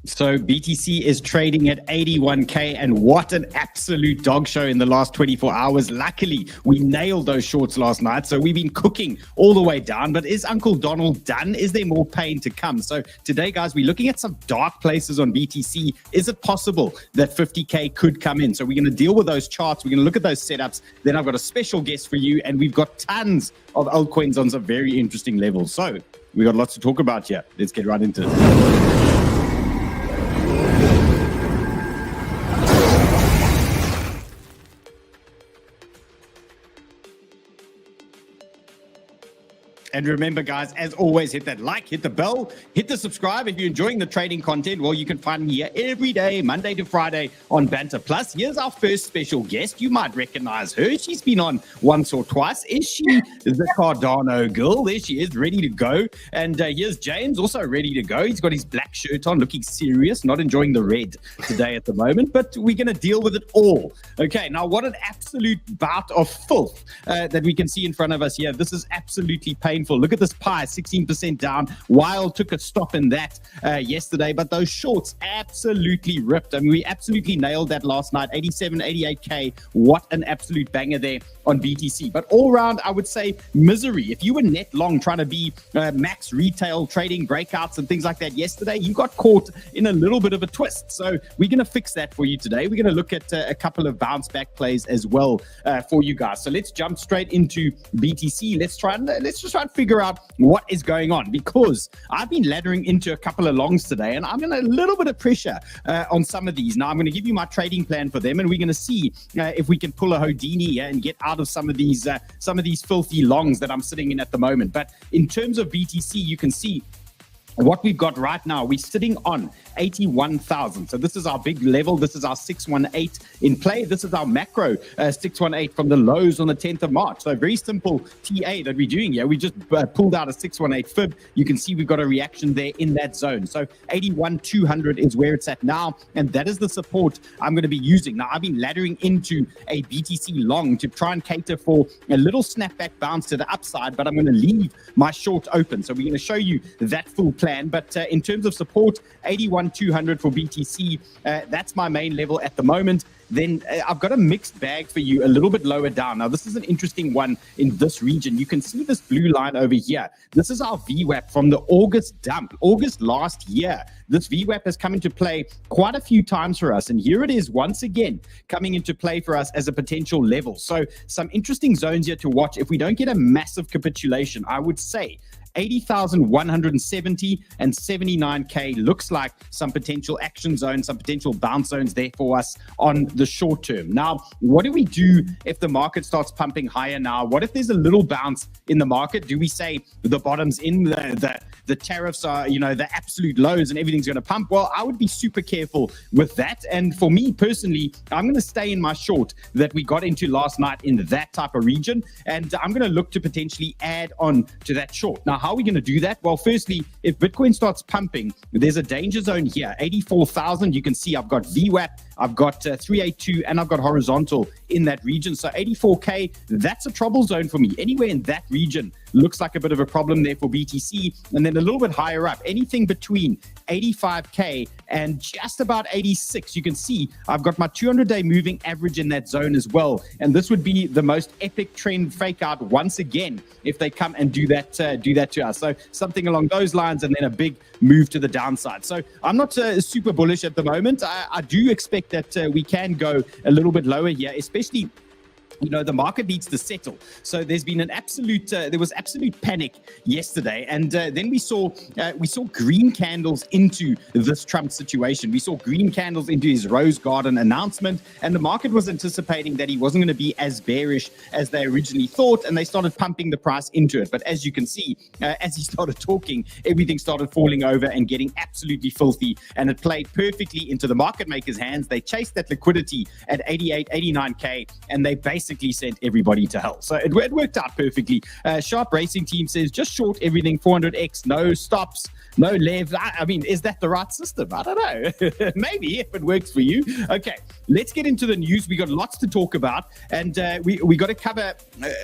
So BTC is trading at 81K, and what an absolute dog show in the last 24 hours. Luckily, we nailed those shorts last night, so we've been cooking all the way down. But is Uncle Donald done? Is there more pain to come? So today, guys, we're looking at some dark places on BTC. Is it possible that 50K could come in? So we're going to deal with those charts. We're going to look at those setups. Then I've got a special guest for you, and we've got tons of altcoins on some very interesting levels. So we've got lots to talk about here. Let's get right into it. And remember, guys, as always, hit that like, hit the bell, hit the subscribe. If you're enjoying the trading content, well, you can find me here every day, Monday to Friday on Banter Plus. Here's our first special guest. You might recognize her. She's been on once or twice. Is she the Cardano girl? There she is, ready to go. And here's James, also ready to go. He's got his black shirt on, looking serious, not enjoying the red today at the moment, but we're going to deal with it all. Okay, now what an absolute bout of filth that we can see in front of us here. This is absolutely painful. Look at this pie, 16% down. Wild took a stop in that yesterday, but those shorts absolutely ripped. I mean, we absolutely nailed that last night. 87, 88K. What an absolute banger there on BTC. But all around, I would say misery. If you were net long trying to be max retail trading breakouts and things like that yesterday, you got caught in a little bit of a twist. So we're going to fix that for you today. We're going to look at a couple of bounce back plays as well for you guys. So let's jump straight into BTC. Let's just try and figure out what is going on, because I've been laddering into a couple of longs today, and I'm in a little bit of pressure on some of these. Now I'm going to give you my trading plan for them, and we're going to see if we can pull a Houdini and get out of some of these filthy longs that I'm sitting in at the moment. But in terms of BTC, you can see what we've got right now. We're sitting on 81,000. So this is our big level. This is our 618 in play. This is our macro 618 from the lows on the 10th of March. So very simple TA that we're doing here. We just pulled out a 618 fib. You can see we've got a reaction there in that zone. So 81,200 is where it's at now, and that is the support I'm going to be using. Now I've been laddering into a BTC long to try and cater for a little snapback bounce to the upside, but I'm going to leave my short open. So we're going to show you that full plan. But in terms of support, 81,200 for BTC. That's my main level at the moment. Then I've got a mixed bag for you a little bit lower down. Now, this is an interesting one in this region. You can see this blue line over here. This is our VWAP from the August dump, August last year. This VWAP has come into play quite a few times for us. And here it is once again coming into play for us as a potential level. So some interesting zones here to watch. If we don't get a massive capitulation, I would say 80,170 and 79K looks like some potential action zones, some potential bounce zones there for us on the short term. Now, what do we do if the market starts pumping higher now? What if there's a little bounce in the market? Do we say the bottom's in, the tariffs are, the absolute lows and everything's going to pump? Well, I would be super careful with that. And for me personally, I'm going to stay in my short that we got into last night in that type of region. And I'm going to look to potentially add on to that short. Now, how are we going to do that? Well, firstly, if Bitcoin starts pumping, there's a danger zone here, 84,000. You can see I've got VWAP, I've got 382, and I've got horizontal in that region. So 84K, that's a trouble zone for me. Anywhere in that region looks like a bit of a problem there for BTC. And then a little bit higher up, anything between 85K and just about 86. You can see I've got my 200-day moving average in that zone as well. And this would be the most epic trend fake out once again if they come and do that to us. So something along those lines, and then a big move to the downside. So I'm not super bullish at the moment. I do expect that we can go a little bit lower here, especially the market needs to settle. So there's been there was absolute panic yesterday. And then we saw green candles into this Trump situation. We saw green candles into his Rose Garden announcement. And the market was anticipating that he wasn't going to be as bearish as they originally thought. And they started pumping the price into it. But as you can see, as he started talking, everything started falling over and getting absolutely filthy. And it played perfectly into the market makers' hands. They chased that liquidity at 88, 89K. And they basically sent everybody to hell. So it worked out perfectly. Sharp Racing Team says just short everything, 400x, no stops. No, Lev. I mean, is that the right system? I don't know. Maybe if it works for you. Okay, let's get into the news. We got lots to talk about, and we got to cover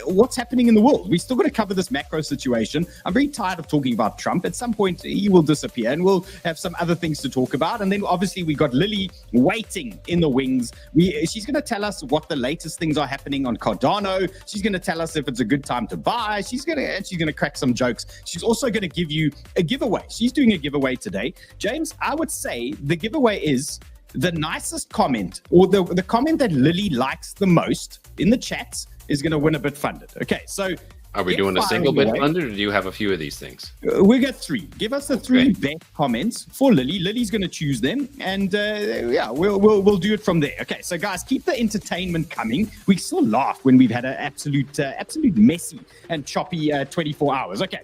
what's happening in the world. We still got to cover this macro situation. I'm very tired of talking about Trump. At some point, he will disappear, and we'll have some other things to talk about. And then obviously we got Lily waiting in the wings. She's going to tell us what the latest things are happening on Cardano. She's going to tell us if it's a good time to buy. She's going to crack some jokes. She's also going to give you a giveaway. She's doing a giveaway today. James, I would say the giveaway is the nicest comment, or the comment that Lily likes the most in the chats is going to win a bit funded. Okay, so are we doing a single bit funded, or do you have a few of these things? We got 3. Give us the 3 best comments for Lily. Lily's going to choose them, and yeah, we'll do it from there. Okay, so guys, keep the entertainment coming. We still laugh when we've had an absolute messy and choppy 24 hours. Okay.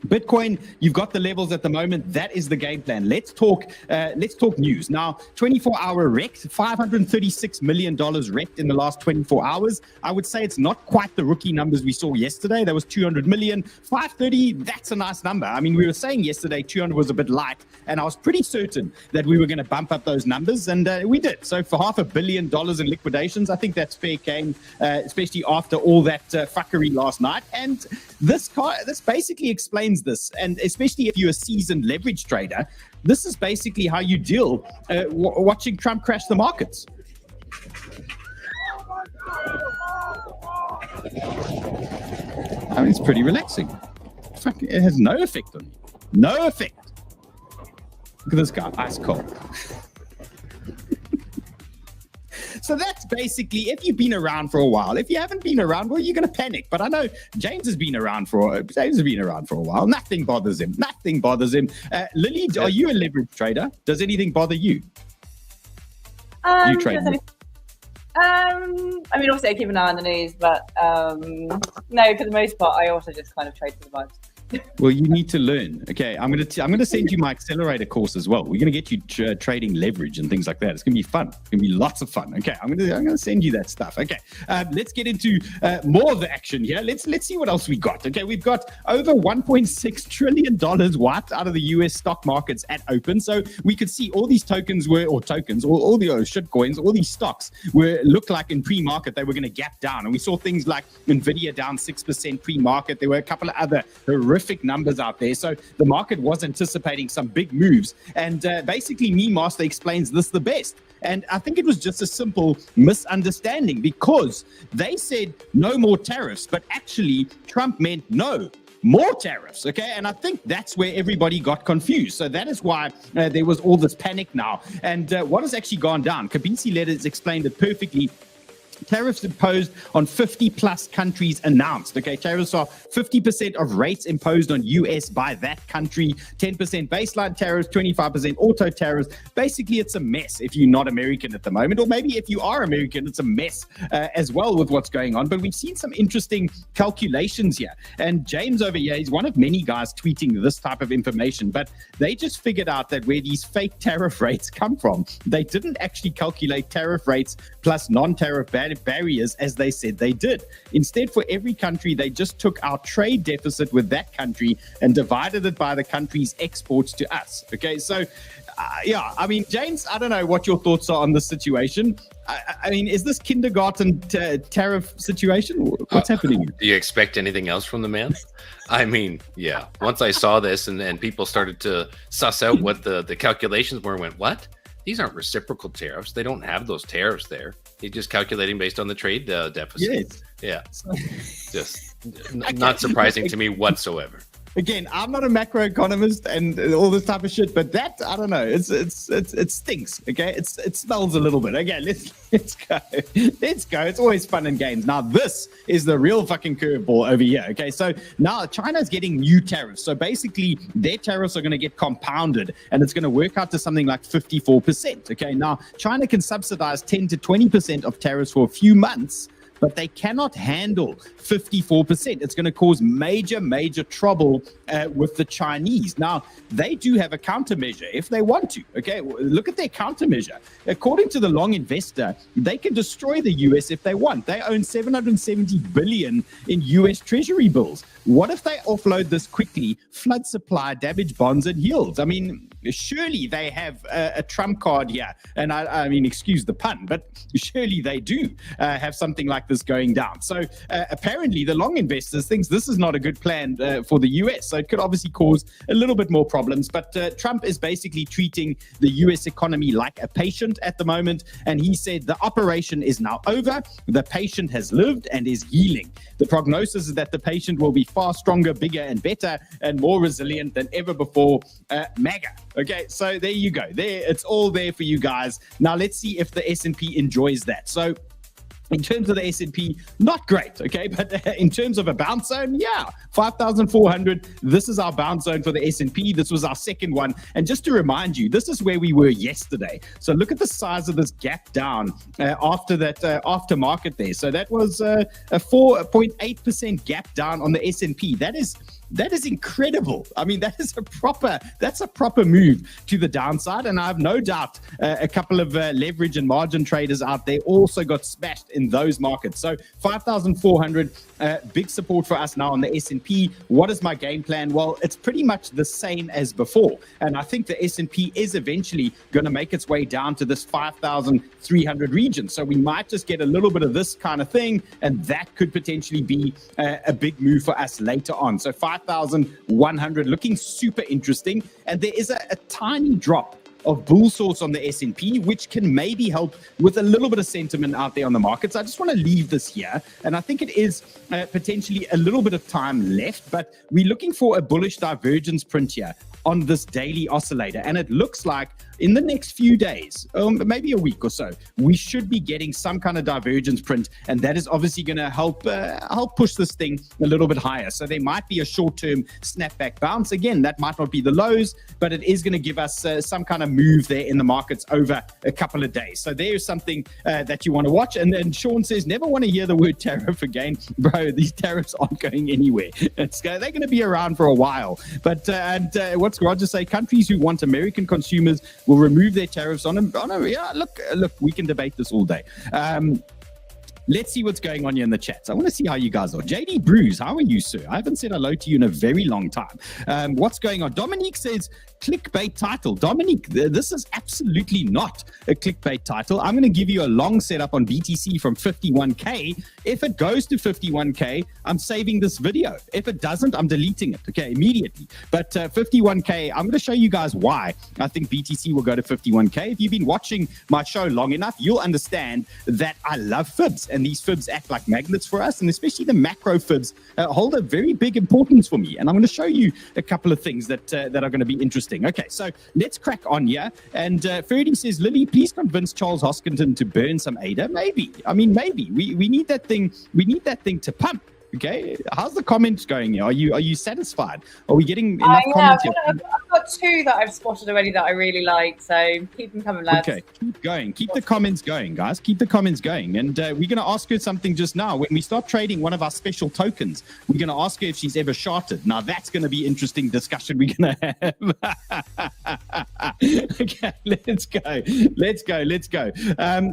Bitcoin, you've got the levels at the moment. That is the game plan. Let's talk news. Now, 24-hour wrecked, $536 million wrecked in the last 24 hours. I would say it's not quite the rookie numbers we saw yesterday. There was 200 million. 530, that's a nice number. I mean, we were saying yesterday 200 was a bit light, and I was pretty certain that we were going to bump up those numbers, and we did. So for $500 million in liquidations, I think that's fair game, especially after all that fuckery last night. And this basically explains this, and especially if you're a seasoned leverage trader, this is basically how you deal watching Trump crash the markets. I mean, it's pretty relaxing. It has no effect on you. No effect. Look at this guy, ice cold. So that's basically, if you've been around for a while. If you haven't been around, well, you're going to panic. But I know James has been around for a while. Nothing bothers him. Lily, are you a leverage trader? Does anything bother you? You trade? I mean, obviously I keep an eye on the news, but no, for the most part, I also just kind of trade for the vibes. Well, you need to learn. Okay, I'm gonna send you my accelerator course as well. We're gonna get you trading leverage and things like that. It's gonna be fun. It's gonna be lots of fun. Okay, I'm gonna send you that stuff. Okay, let's get into more of the action here. Let's see what else we got. Okay, we've got over $1.6 trillion wiped out of the US stock markets at open. So we could see all these all the shit coins, all these stocks looked like in pre-market they were gonna gap down, and we saw things like Nvidia down 6% pre-market. There were a couple of other horrific numbers out there. So the market was anticipating some big moves. And basically, Master explains this the best. And I think it was just a simple misunderstanding, because they said no more tariffs, but actually Trump meant no more tariffs. Okay. And I think that's where everybody got confused. So that is why there was all this panic now. And what has actually gone down? 𝗵𝗵𝗿 letters explained it perfectly. Tariffs imposed on 50 plus countries announced. Okay, tariffs are 50% of rates imposed on US by that country, 10% baseline tariffs, 25% auto tariffs. Basically, it's a mess if you're not American at the moment, or maybe if you are American, it's a mess as well with what's going on. But we've seen some interesting calculations here. And James over here is one of many guys tweeting this type of information, but they just figured out that where these fake tariff rates come from, they didn't actually calculate tariff rates plus non-tariff barriers as they said they did. Instead, for every country, they just took our trade deficit with that country and divided it by the country's exports to us. Okay, so yeah, I mean, James, I don't know what your thoughts are on this situation. I mean, is this kindergarten tariff situation? What's happening? Do you expect anything else from the man? I mean, yeah. Once I saw this and people started to suss out what the calculations were, went, what? These aren't reciprocal tariffs. They don't have those tariffs there. He's just calculating based on the trade deficit. Yes. Yeah. Just not surprising to me whatsoever. Again, I'm not a macroeconomist and all this type of shit, but that, I don't know, it stinks. Okay, it smells a little bit. Okay, let's go. It's always fun and games. Now this is the real fucking curveball over here. Okay, so now China's getting new tariffs. So basically, their tariffs are going to get compounded, and it's going to work out to something like 54%. Okay, now China can subsidize 10 to 20% of tariffs for a few months, but they cannot handle 54%. It's going to cause major, major trouble with the Chinese. Now, they do have a countermeasure if they want to. Okay, look at their countermeasure. According to the long investor, they can destroy the US if they want. They own 770 billion in US Treasury bills. What if they offload this quickly, flood supply, damage bonds and yields? I mean, surely they have a trump card here. And I mean, excuse the pun, but surely they do have something like this going down. So apparently the long investors thinks this is not a good plan for the US. So it could obviously cause a little bit more problems. But Trump is basically treating the US economy like a patient at the moment. And he said the operation is now over. The patient has lived and is healing. The prognosis is that the patient will be far stronger, bigger and better and more resilient than ever before. MAGA. Okay, so there you go. There, it's all there for you guys. Now let's see if the S&P enjoys that. So in terms of the S&P, not great, okay? But in terms of a bounce zone, yeah, 5,400. This is our bounce zone for the S&P. This was our second one. And just to remind you, this is where we were yesterday. So look at the size of this gap down after that after market there. So that was a 4.8% gap down on the S&P. That is incredible. I mean, that's a proper move to the downside. And I have no doubt a couple of leverage and margin traders out there also got smashed in those markets. So 5,400, big support for us now on the S&P. What is my game plan? Well, it's pretty much the same as before. And I think the S&P is eventually going to make its way down to this 5,300 region. So we might just get a little bit of this kind of thing. And that could potentially be a big move for us later on. So 5,100 looking super interesting. And there is a tiny drop of bull source on the S&P, which can maybe help with a little bit of sentiment out there on the markets. I just want to leave this here. And I think it is potentially a little bit of time left, but we're looking for a bullish divergence print here on this daily oscillator. And it looks like in the next few days, maybe a week or so, we should be getting some kind of divergence print. And that is obviously going to help push this thing a little bit higher. So there might be a short-term snapback bounce. Again, that might not be the lows, but it is going to give us some kind of move there in the markets over a couple of days. So there's something that you want to watch. And then Sean says, never want to hear the word tariff again. Bro, these tariffs aren't going anywhere. They're going to be around for a while. But what's Roger say? Countries who want American consumers will remove their tariffs on them. Yeah, look, we can debate this all day. Let's see what's going on here in the chats. I want to see how you guys are. JD Bruce, how are you, sir? I haven't said hello to you in a very long time. What's going on? Dominique says, clickbait title. Dominique, this is absolutely not a clickbait title. I'm going to give you a long setup on BTC from 51K. If it goes to 51K, I'm saving this video. If it doesn't, I'm deleting it, okay, immediately. But 51K, I'm going to show you guys why I think BTC will go to 51K. If you've been watching my show long enough, you'll understand that I love fibs. And these fibs act like magnets for us, and especially the macro fibs hold a very big importance for me. And I'm going to show you a couple of things that are going to be interesting. Okay, so let's crack on here. And Ferdy says, Lily, please convince Charles Hoskinson to burn some ADA. Maybe. I mean, maybe. We need that thing. We need that thing to pump. Okay, how's the comments going here? Are you satisfied? Are we getting enough comments here? I've got two that I've spotted already that I really like, so keep them coming, lads. Okay, keep going. Keep the comments going, guys. Keep the comments going. And we're going to ask her something just now. When we start trading one of our special tokens, we're going to ask her if she's ever shorted. Now, that's going to be interesting discussion we're going to have. Okay, let's go.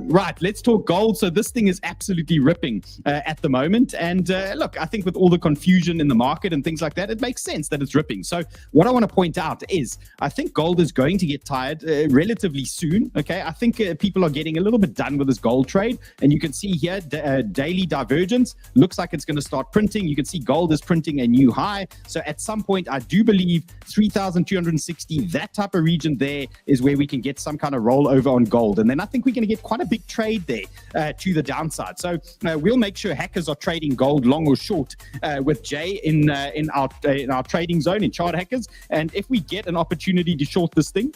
Right, let's talk gold. So this thing is absolutely ripping at the moment. And look, I think with all the confusion in the market and things like that, it makes sense that it's ripping. So what I want to point out is I think gold is going to get tired relatively soon. Okay, I think people are getting a little bit done with this gold trade. And you can see here, daily divergence looks like it's going to start printing. You can see gold is printing a new high. So at some point, I do believe 3,260, that type of region there is where we can get some kind of rollover on gold. And then I think we're going to get quite a big trade there to the downside. So we'll make sure hackers are trading gold long or short with Jay in our trading zone in Chart Hackers. And if we get an opportunity to short this thing,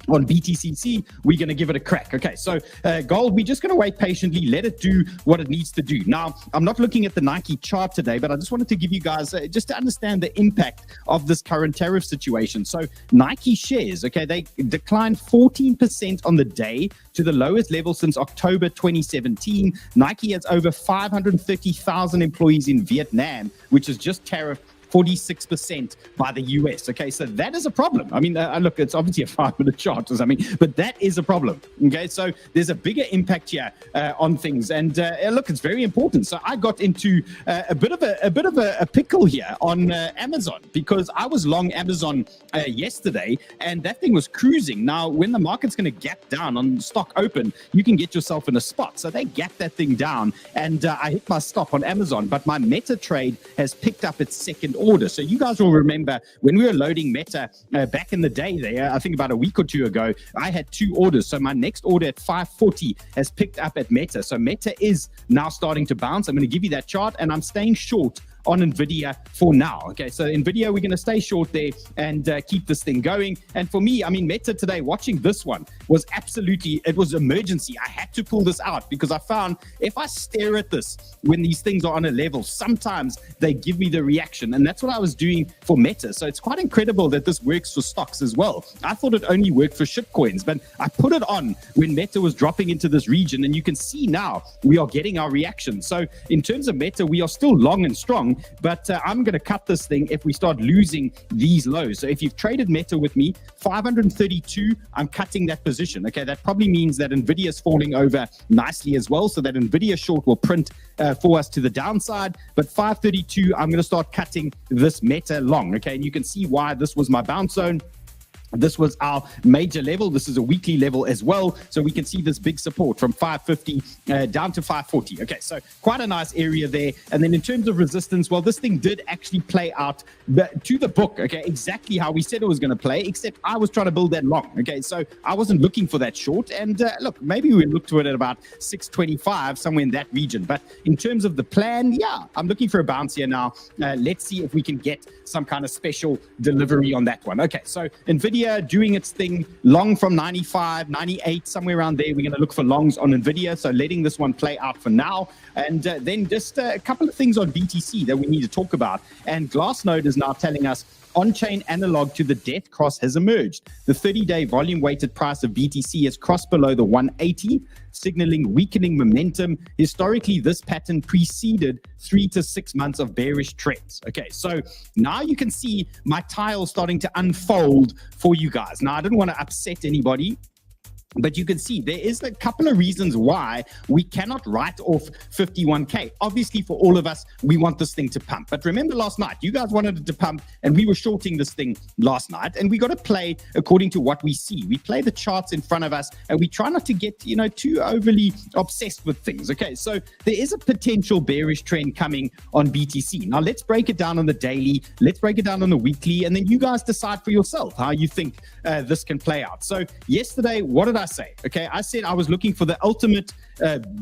on BTC.C, we're going to give it a crack. Okay, so gold, we're just going to wait patiently, let it do what it needs to do. Now, I'm not looking at the Nike chart today, but I just wanted to give you guys, just to understand the impact of this current tariff situation. So Nike shares, okay, they declined 14% on the day to the lowest level since October 2017. Nike has over 530,000 employees in Vietnam, which is just tariffed 46% by the US. Okay, so that is a problem. I mean, look, it's obviously a 5-minute chart or something, but that is a problem. Okay, so there's a bigger impact here on things, and look, it's very important. So I got into a bit of a pickle here on Amazon, because I was long Amazon yesterday, and that thing was cruising. Now, when the market's going to gap down on stock open, you can get yourself in a spot. So they gapped that thing down, and I hit my stop on Amazon, but my Meta trade has picked up its second order. So you guys will remember when we were loading Meta back in the day there, I think about a week or two ago, I had 2 orders. So my next order at 540 has picked up at Meta. So Meta is now starting to bounce. I'm going to give you that chart, and I'm staying short on NVIDIA for now. Okay, so NVIDIA, we're going to stay short there and keep this thing going. And for me, I mean, Meta today, watching this one was absolutely, it was emergency. I had to pull this out because I found if I stare at this when these things are on a level, sometimes they give me the reaction. And that's what I was doing for Meta. So it's quite incredible that this works for stocks as well. I thought it only worked for shitcoins, but I put it on when Meta was dropping into this region. And you can see now we are getting our reaction. So in terms of Meta, we are still long and strong. But I'm going to cut this thing if we start losing these lows. So if you've traded Meta with me, 532, I'm cutting that position. Okay, that probably means that NVIDIA is falling over nicely as well. So that NVIDIA short will print for us to the downside. But 532, I'm going to start cutting this Meta long. Okay, and you can see why this was my bounce zone. This was our major level. This is a weekly level as well. So we can see this big support from 550 down to 540. Okay, so quite a nice area there. And then in terms of resistance, well, this thing did actually play out to the book, okay, exactly how we said it was going to play, except I was trying to build that long. Okay, so I wasn't looking for that short. And look, maybe we looked to it at about 625, somewhere in that region. But in terms of the plan, yeah, I'm looking for a bounce here now. Let's see if we can get some kind of special delivery on that one. Okay, so NVIDIA doing its thing, long from 95, 98, somewhere around there. We're going to look for longs on NVIDIA, so letting this one play out for now. And then just a couple of things on BTC that we need to talk about. And Glassnode is now telling us on-chain analog to the death cross has emerged. The 30-day volume-weighted price of BTC has crossed below the 180, signaling weakening momentum. Historically, this pattern preceded 3 to 6 months of bearish trends. Okay, so now you can see my tile starting to unfold for you guys. Now, I didn't want to upset anybody, but you can see there is a couple of reasons why we cannot write off 51K. Obviously, for all of us, we want this thing to pump. But remember last night, you guys wanted it to pump, and we were shorting this thing last night. And we got to play according to what we see. We play the charts in front of us, and we try not to get, too overly obsessed with things. Okay, so there is a potential bearish trend coming on BTC. Now, let's break it down on the daily. Let's break it down on the weekly, and then you guys decide for yourself how you think this can play out. So yesterday, what did I say? Okay, I said I was looking for the ultimate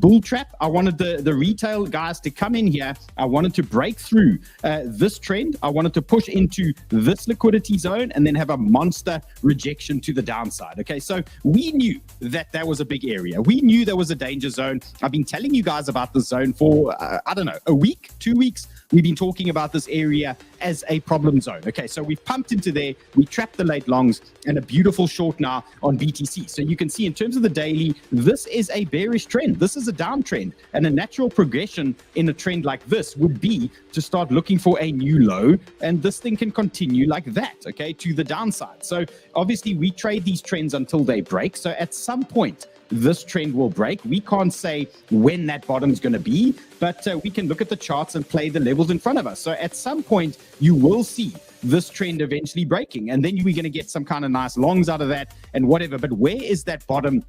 bull trap. I wanted the retail guys to come in here. I wanted to break through this trend. I wanted to push into this liquidity zone and then have a monster rejection to the downside. Okay, so we knew that that was a big area. We knew there was a danger zone. I've been telling you guys about this zone for, I don't know, a week, 2 weeks. We've been talking about this area as a problem zone. Okay, so we've pumped into there, we trapped the late longs, and a beautiful short now on BTC. So you can see in terms of the daily, this is a bearish trend. This is a downtrend, and a natural progression in a trend like this would be to start looking for a new low, and this thing can continue like that, okay, to the downside. So obviously we trade these trends until they break. So at some point, this trend will break. We can't say when that bottom is going to be, but we can look at the charts and play the levels in front of us. So at some point, you will see this trend eventually breaking, and then we're going to get some kind of nice longs out of that and whatever. But where is that bottom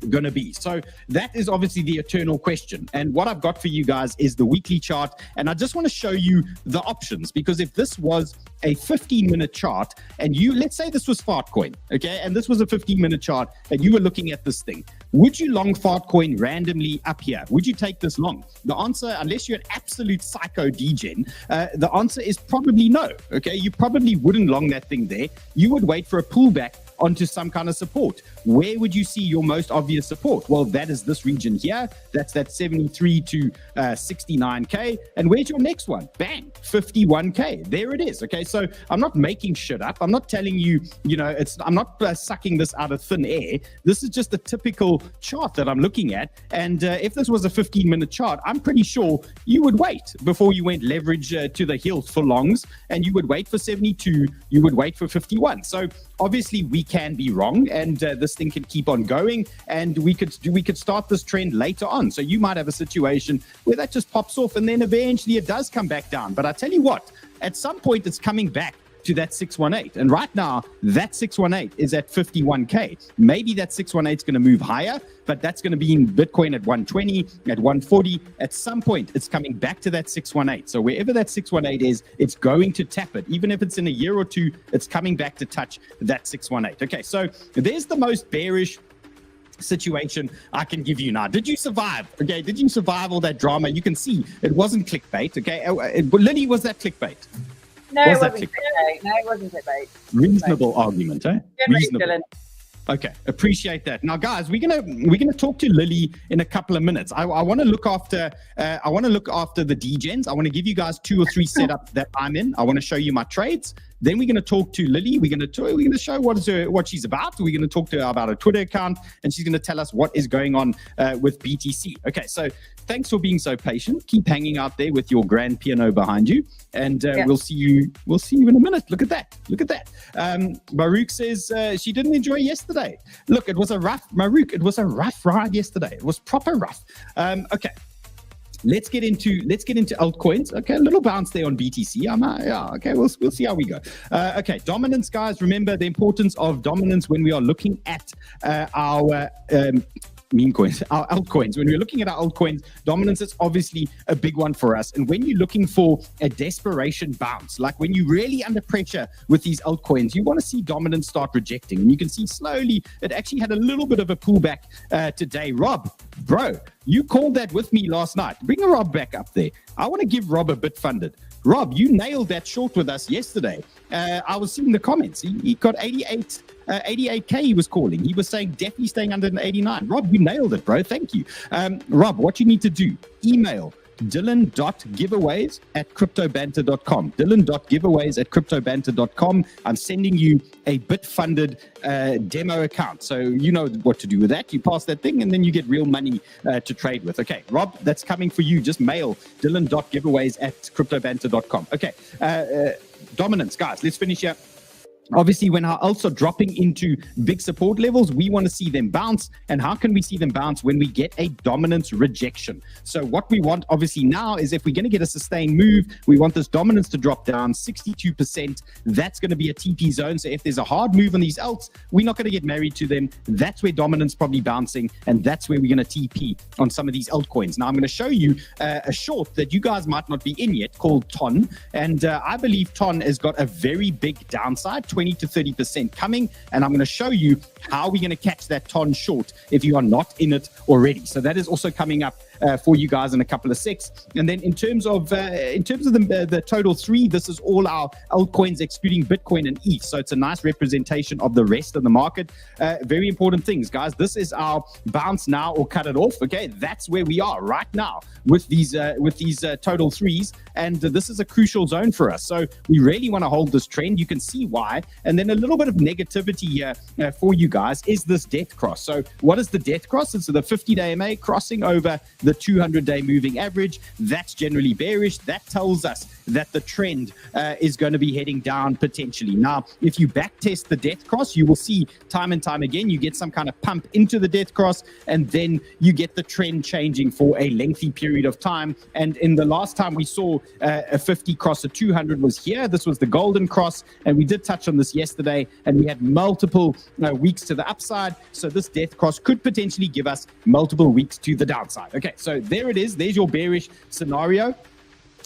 going to be? So that is obviously the eternal question. And what I've got for you guys is the weekly chart. And I just want to show you the options, because if this was a 15-minute chart and let's say this was Fartcoin, okay, and this was a 15-minute chart and you were looking at this thing, would you long Fartcoin randomly up here? Would you take this long? The answer, unless you're an absolute psycho degen, the answer is probably no, okay? You probably wouldn't long that thing there. You would wait for a pullback onto some kind of support. Where would you see your most obvious support? Well, that is this region here. That's that 73 to 69K. And where's your next one? Bang, 51K. There it is. Okay, so I'm not making shit up. I'm not telling you, I'm not sucking this out of thin air. This is just a typical chart that I'm looking at. And if this was a 15-minute chart, I'm pretty sure you would wait before you went leverage to the hilt for longs, and you would wait for 72, you would wait for 51. So obviously we can be wrong, and this thing can keep on going, and we could start this trend later on. So you might have a situation where that just pops off, and then eventually it does come back down. But I tell you what, at some point it's coming back to that 618, and right now that 618 is at 51K. Maybe that 618 is going to move higher, but that's going to be in Bitcoin at 120, at 140. At some point it's coming back to that 618. So wherever that 618 is, it's going to tap it. Even if it's in a year or two, it's coming back to touch that 618. Okay, so there's the most bearish situation I can give you now. Did you survive? Okay, did you survive all that drama? You can see it wasn't clickbait. Okay, Lily, was that clickbait? No, it wasn't clickbait. No, it wasn't clickbait. Reasonable argument, eh? Reasonable. Okay, appreciate that. Now, guys, we're gonna talk to Lily in a couple of minutes. I want to look after the degens. I want to give you guys 2 or 3 setups that I'm in. I want to show you my trades. Then we're going to talk to Lily. We're going to show what she's about. We're going to talk to her about her Twitter account, and she's going to tell us what is going on with BTC. Okay, so thanks for being so patient. Keep hanging out there with your grand piano behind you, and we'll see you in a minute. Look at that. Maruk says she didn't enjoy yesterday. Look, it was a rough ride yesterday. It was proper rough. Okay. Let's get into altcoins. Okay, a little bounce there on BTC. Okay, we'll see how we go. Okay, dominance, guys. Remember the importance of dominance when we are looking at our meme coins, our altcoins. When we're looking at our altcoins, dominance is obviously a big one for us. And when you're looking for a desperation bounce, like when you're really under pressure with these altcoins, you want to see dominance start rejecting. And you can see slowly it actually had a little bit of a pullback today. Rob, bro, you called that with me last night. Bring Rob back up there. I want to give Rob a bit funded. Rob, you nailed that short with us yesterday. I was seeing the comments. He got 88K he was calling. He was saying definitely staying under an 89. Rob, you nailed it, bro. Thank you. Rob, what you need to do, email dylan.giveaways@cryptobanter.com. dylan.giveaways@cryptobanter.com. I'm sending you a bit-funded demo account. So you know what to do with that. You pass that thing, and then you get real money to trade with. Okay, Rob, that's coming for you. Just mail dylan.giveaways@cryptobanter.com. Okay, dominance, guys. Let's finish here. Obviously, when our alts are dropping into big support levels, we want to see them bounce. And how can we see them bounce? When we get a dominance rejection. So what we want, obviously, now is if we're going to get a sustained move, we want this dominance to drop down 62%. That's going to be a TP zone. So if there's a hard move on these alts, we're not going to get married to them. That's where dominance probably bouncing. And that's where we're going to TP on some of these altcoins. Now, I'm going to show you a short that you guys might not be in yet called TON. And I believe TON has got a very big downside, 20 to 30% coming, and I'm going to show you how we're going to catch that TON short if you are not in it already. So that is also coming up for you guys in a couple of secs. And then in terms of the total 3, this is all our altcoins excluding Bitcoin and ETH. So it's a nice representation of the rest of the market. Very important things, guys. This is our bounce now or cut it off. Okay, that's where we are right now with these total 3s, and this is a crucial zone for us. So we really want to hold this trend. You can see why. And then a little bit of negativity here for you guys is this death cross. So what is the death cross? It's the 50-day MA crossing over the 200-day moving average. That's generally bearish. That tells us that the trend is going to be heading down potentially. Now, if you back test the death cross, you will see time and time again, you get some kind of pump into the death cross, and then you get the trend changing for a lengthy period of time. And in the last time we saw a 50 cross a 200 was here. This was the golden cross, and we did touch on this yesterday, and we had multiple weeks to the upside. So this death cross could potentially give us multiple weeks to the downside. Okay, so there it is. There's your bearish scenario.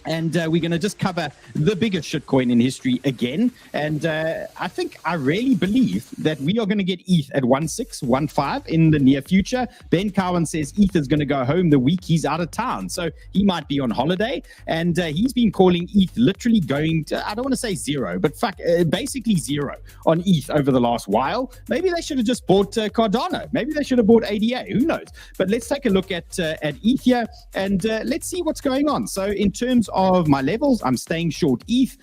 And we're going to just cover the biggest shitcoin in history again. And I really believe that we are going to get ETH at 1615 in the near future. Ben Cowan says ETH is going to go home the week he's out of town. So he might be on holiday. And he's been calling ETH literally going to, I don't want to say zero, but basically zero on ETH over the last while. Maybe they should have just bought Cardano. Maybe they should have bought ADA. Who knows? But let's take a look at ETH here and let's see what's going on. So in terms of my levels, I'm staying short ETH,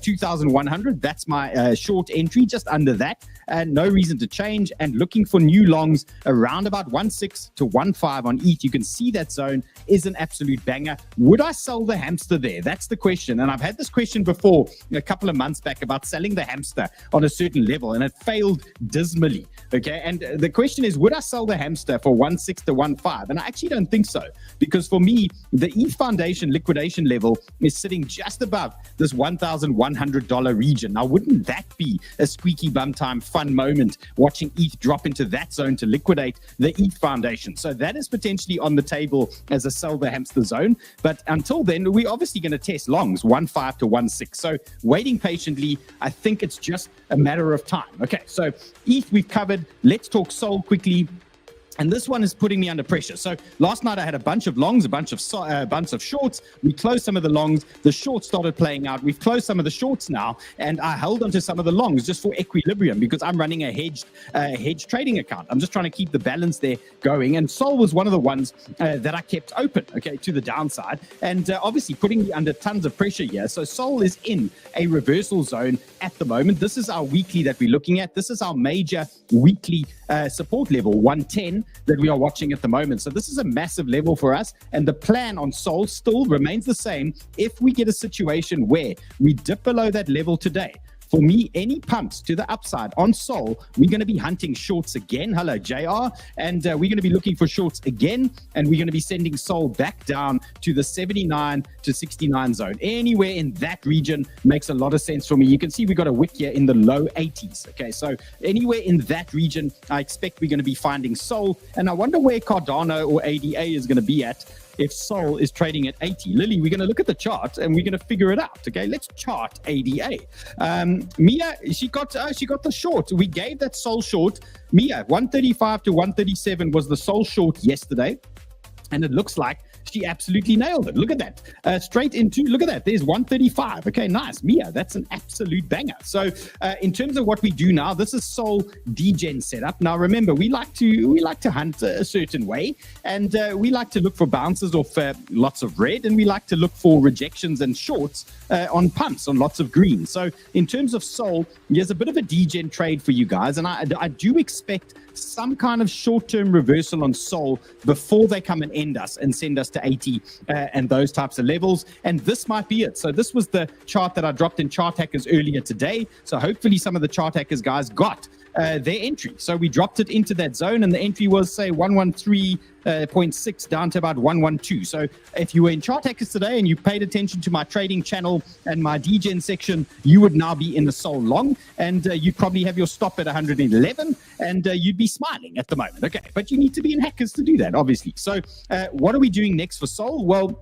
2,100. That's my short entry, just under that. And no reason to change. And looking for new longs around about 16 to 15 on ETH. You can see that zone is an absolute banger. Would I sell the hamster there? That's the question. And I've had this question before a couple of months back about selling the hamster on a certain level, and it failed dismally. Okay. And the question is, would I sell the hamster for 16 to 15? And I actually don't think so, because for me, the ETH Foundation liquidation level is sitting just above this $1,100 region. Now, wouldn't that be a squeaky bum time fun moment, watching ETH drop into that zone to liquidate the ETH Foundation? So that is potentially on the table as a sell the hamster zone. But until then, we're obviously going to test longs 15 to 16. So waiting patiently, I think it's just a matter of time. Okay, so ETH we've covered. Let's talk SOL quickly. And this one is putting me under pressure. So last night I had a bunch of longs, a bunch of shorts. We closed some of the longs. The shorts started playing out. We've closed some of the shorts now, and I held onto some of the longs just for equilibrium, because I'm running a hedged trading account. I'm just trying to keep the balance there going. And SOL was one of the ones that I kept open, okay, to the downside, and obviously putting me under tons of pressure here. So SOL is in a reversal zone at the moment. This is our weekly that we're looking at. This is our major weekly support level, 110. That we are watching at the moment. So this is a massive level for us. And the plan on SOL still remains the same. If we get a situation where we dip below that level today, for me, any pumps to the upside on SOL, we're going to be hunting shorts again. Hello, JR. And we're going to be looking for shorts again. And we're going to be sending SOL back down to the 79 to 69 zone. Anywhere in that region makes a lot of sense for me. You can see we got a wick here in the low 80s. Okay, so anywhere in that region, I expect we're going to be finding SOL. And I wonder where Cardano or ADA is going to be at if SOL is trading at 80. Lily, we're going to look at the chart and we're going to figure it out. Okay, let's chart ADA. Mia, she got the short. We gave that SOL short. Mia, 135 to 137 was the SOL short yesterday, and it looks like she absolutely nailed it. Look at that. Straight into, look at that. There's 135. Okay, nice. Mia, that's an absolute banger. So in terms of what we do now, this is SOL degen setup. Now, remember, we like to hunt a certain way, and we like to look for bounces off lots of red, and we like to look for rejections and shorts on pumps on lots of green. So in terms of SOL, there's a bit of a degen trade for you guys, and I do expect some kind of short-term reversal on SOL before they come and end us and send us to 80 and those types of levels. And this might be it. So this was the chart that I dropped in Chart Hackers earlier today. So hopefully some of the Chart Hackers guys got their entry. So we dropped it into that zone, and the entry was, say, 113.6 down to about 112. So if you were in Chart Hackers today and you paid attention to my trading channel and my degen section, you would now be in the SOL long, and you'd probably have your stop at 111, and you'd be smiling at the moment. Okay, but you need to be in Hackers to do that, obviously. So what are we doing next for SOL? Well,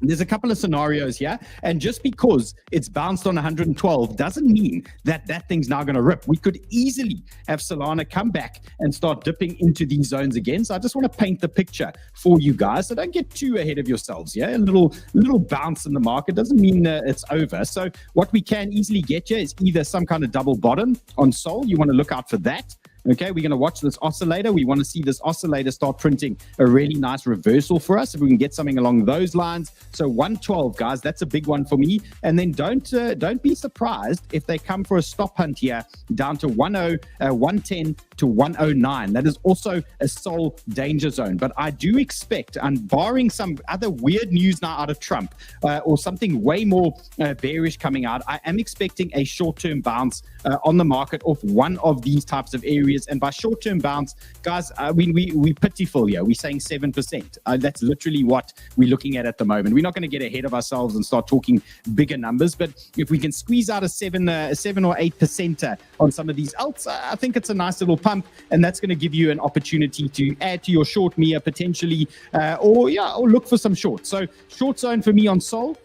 there's a couple of scenarios here, and just because it's bounced on 112 doesn't mean that that thing's now going to rip. We could easily have Solana come back and start dipping into these zones again. So I just want to paint the picture for you guys, so don't get too ahead of yourselves. Yeah, a little bounce in the market doesn't mean it's over. So what we can easily get here is either some kind of double bottom on SOL. You want to look out for that. Okay, we're going to watch this oscillator. We want to see this oscillator start printing a really nice reversal for us, if we can get something along those lines. So 112, guys, that's a big one for me. And then don't be surprised if they come for a stop hunt here down to 110 to 109. That is also a SOL danger zone. But I do expect, and barring some other weird news now out of Trump or something way more bearish coming out, I am expecting a short-term bounce on the market off one of these types of areas. And by short-term bounce, guys, we pitiful here. We're saying 7%. That's literally what we're looking at the moment. We're not going to get ahead of ourselves and start talking bigger numbers. But if we can squeeze out a 7 or 8% on some of these alts, I think it's a nice little pump, and that's going to give you an opportunity to add to your short Mia potentially, or look for some shorts. So short zone for me on SOL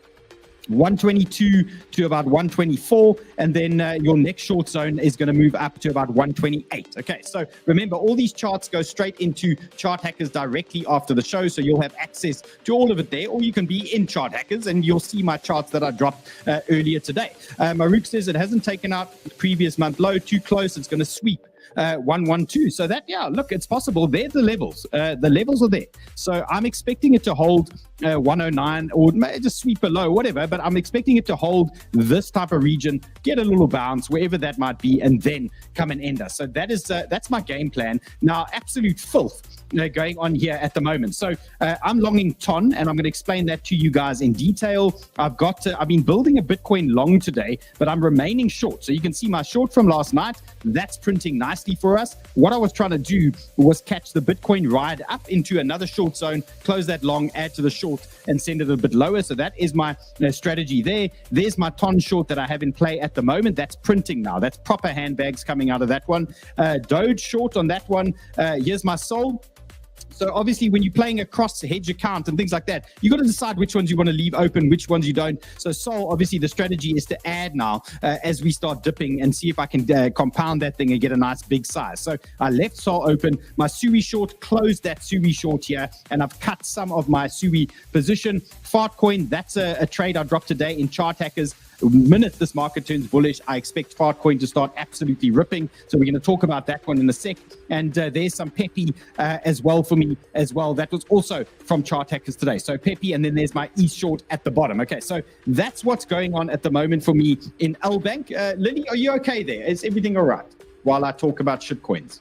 122 to about 124, and then your next short zone is going to move up to about 128. Okay, so remember, all these charts go straight into Chart Hackers directly after the show, so you'll have access to all of it there, or you can be in Chart Hackers and you'll see my charts that I dropped earlier today. Maruk says it hasn't taken out the previous month low, too close, it's going to sweep 112. So that, yeah, look, it's possible. There's the levels. The levels are there. So I'm expecting it to hold 109 or just sweep below, whatever, but I'm expecting it to hold this type of region, get a little bounce wherever that might be, and then come and end us. So that is that's my game plan. Now, absolute filth going on here at the moment. So I'm longing ton, and I'm going to explain that to you guys in detail. I've been building a Bitcoin long today, but I'm remaining short. So you can see my short from last night. That's printing nicely for us. What I was trying to do was catch the Bitcoin ride up into another short zone, close that long, add to the short, and send it a bit lower. So that is my strategy there. There's my ton short that I have in play at the moment. That's printing now. That's proper handbags coming out of that one. Doge short on that one. Here's my SOL. So obviously, when you're playing a cross hedge account and things like that, you got to decide which ones you want to leave open, which ones you don't. So SOL, obviously, the strategy is to add now as we start dipping and see if I can compound that thing and get a nice big size. So I left SOL open. My 𝗬𝗰 short, closed that 𝗬𝗰 short here, and I've cut some of my 𝗬𝗰 position. Fartcoin, that's a trade I dropped today in Chart Hackers. The minute this market turns bullish, I expect Fartcoin to start absolutely ripping. So we're going to talk about that one in a sec. And there's some 𝗵𝗵𝗄 as well for me as well. That was also from Chart Hackers today. So 𝗵𝗵𝗄, and then there's my ETH short at the bottom. Okay, so that's what's going on at the moment for me in L-Bank. Lily, are you okay there? Is everything all right while I talk about shitcoins?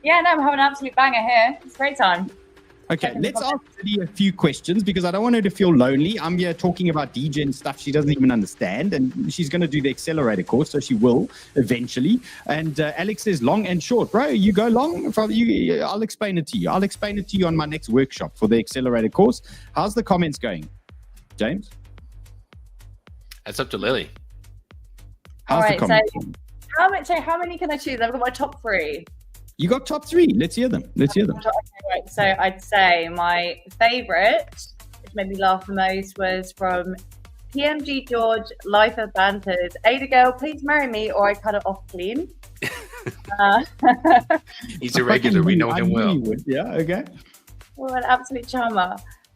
Yeah, no, I'm having an absolute banger here. It's a great time. Okay, let's ask Lily a few questions because I don't want her to feel lonely. I'm here talking about degen stuff she doesn't even understand, and she's going to do the accelerator course, so she will eventually. And Alex says long and short. Bro, you go long. I'll explain it to you. I'll explain it to you on my next workshop for the accelerator course. How's the comments going, James? That's up to Lily. How's the comments? So how many can I choose? I've got my top 3. You got top 3. Let's hear them. Let's hear them. Okay, right. So I'd say my favorite, which made me laugh the most, was from PMG George, Life of Banters. Ada girl, please marry me or I cut it off clean. He's a regular. We know him well. Yeah, okay. Well, an absolute charmer.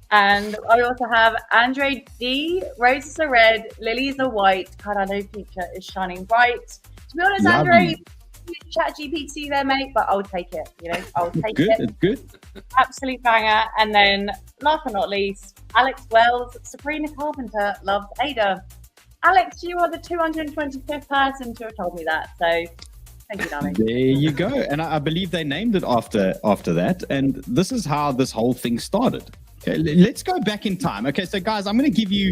And I also have Andre D. Roses are red, lilies are white, Cardano future is shining bright. To be honest, Lovely. Andre, ChatGPT there, mate, but I'll take it. You know, I'll take it. It's good. Absolute banger. And then, last but not least, Alex Wells, Sabrina Carpenter loves Ada. Alex, you are the 225th person to have told me that. So, thank you, darling. There you go. And I believe they named it after that. And this is how this whole thing started. Okay, let's go back in time. Okay, so guys, I'm going to give you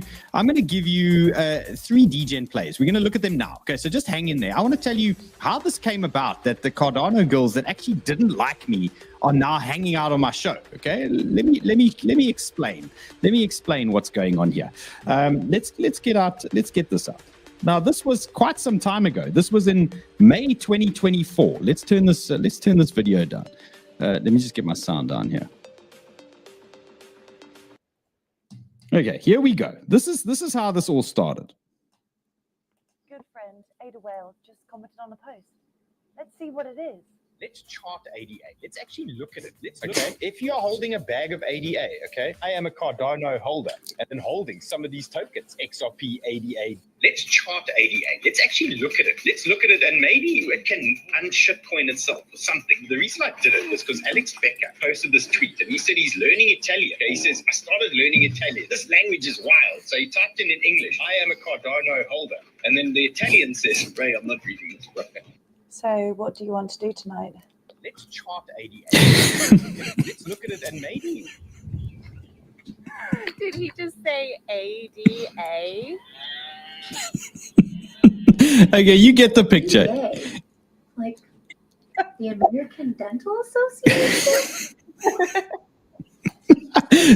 3 degen plays. We're going to look at them now. Okay, so just hang in there. I want to tell you how this came about, that the Cardano girls that actually didn't like me are now hanging out on my show. Okay, let me explain. Let me explain what's going on here. Let's get this out. Now, this was quite some time ago. This was in May 2024. Let's turn this video down. Let me just get my sound down here. Okay, here we go. This is how this all started. Good friend Ada Whale just commented on a post. Let's see what it is. Let's chart ADA. Let's actually look at it. Okay, if you're holding a bag of ADA, okay, I am a Cardano holder and holding some of these tokens, XRP, ADA. Let's chart ADA. Let's actually look at it. Let's look at it, and maybe it can unshitcoin itself or something. The reason I did it was because Alex Becker posted this tweet, and he said he's learning Italian. Okay, he says, I started learning Italian. This language is wild. So he typed in English, I am a Cardano holder. And then the Italian says, Ray, I'm not reading this, bro. So what do you want to do tonight? Let's chart ADA. Let's look at it, and maybe... Did he just say ADA? Okay, you get the picture. ADA? Like the American Dental Association?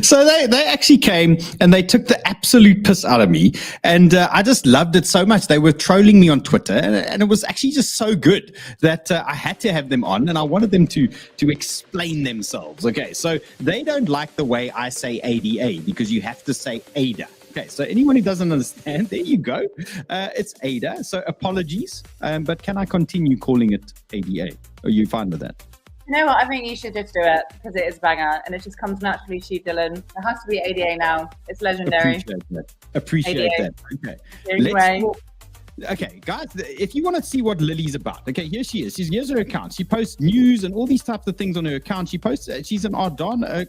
So they actually came and they took the absolute piss out of me, and I just loved it so much. They were trolling me on Twitter, and it was actually just so good that I had to have them on, and I wanted them to explain themselves. Okay, so they don't like the way I say ADA because you have to say ADA. Okay, so anyone who doesn't understand, there you go. It's ADA, so apologies. But can I continue calling it ADA? Are you fine with that? You know what? I think you should just do it because it is a banger and it just comes naturally to you, Dylan. It has to be ADA now. It's legendary. Appreciate that. Okay. Anyway. Okay, guys, if you want to see what Lily's about, okay, here she is. Here's her account. She posts news and all these types of things on her account. She posts, she's an Ardano,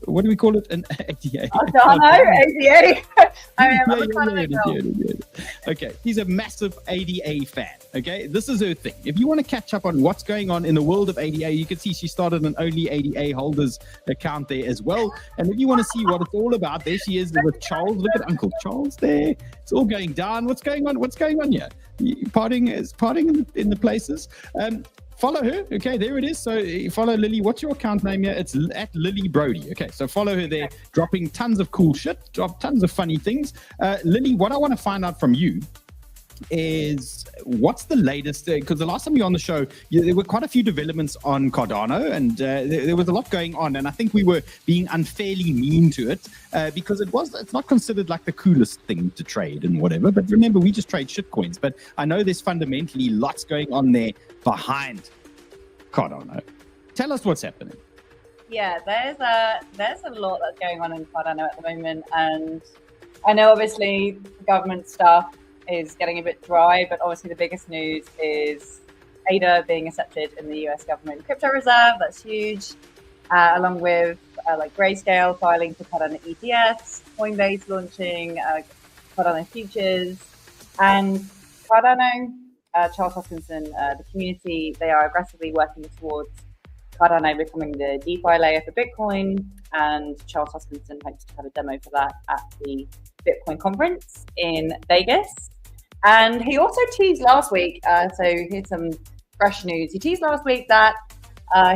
what do we call it? An ADA. Ardano, ADA. Okay, she's a massive ADA fan, okay? This is her thing. If you want to catch up on what's going on in the world of ADA, you can see she started an only ADA holders account there as well. And if you want to see what it's all about, there she is with Charles. Look at Uncle Charles there. It's all going down. What's going on? What's going on here? Parting in the places. Follow her. Okay, there it is. So follow Lily. What's your account name here? It's at Lily Brodi. Okay, so follow her there, dropping tons of cool shit, tons of funny things. Lily, what I want to find out from you is what's the latest, because the last time you were on the show, there were quite a few developments on Cardano, and there was a lot going on, and I think we were being unfairly mean to it because it's not considered like the coolest thing to trade and whatever. But remember, we just trade shitcoins. But I know there's fundamentally lots going on there behind Cardano. Tell us what's happening. Yeah, there's a lot that's going on in Cardano at the moment, and I know obviously government stuff is getting a bit dry, but obviously the biggest news is ADA being accepted in the US government crypto reserve. That's huge, along with like Grayscale filing for Cardano ETFs, Coinbase launching Cardano futures, and Cardano, Charles Hoskinson, the community, they are aggressively working towards Cardano becoming the DeFi layer for Bitcoin, and Charles Hoskinson hopes to have a demo for that at the Bitcoin conference in Vegas. And he also teased last week, so here's some fresh news. He teased last week that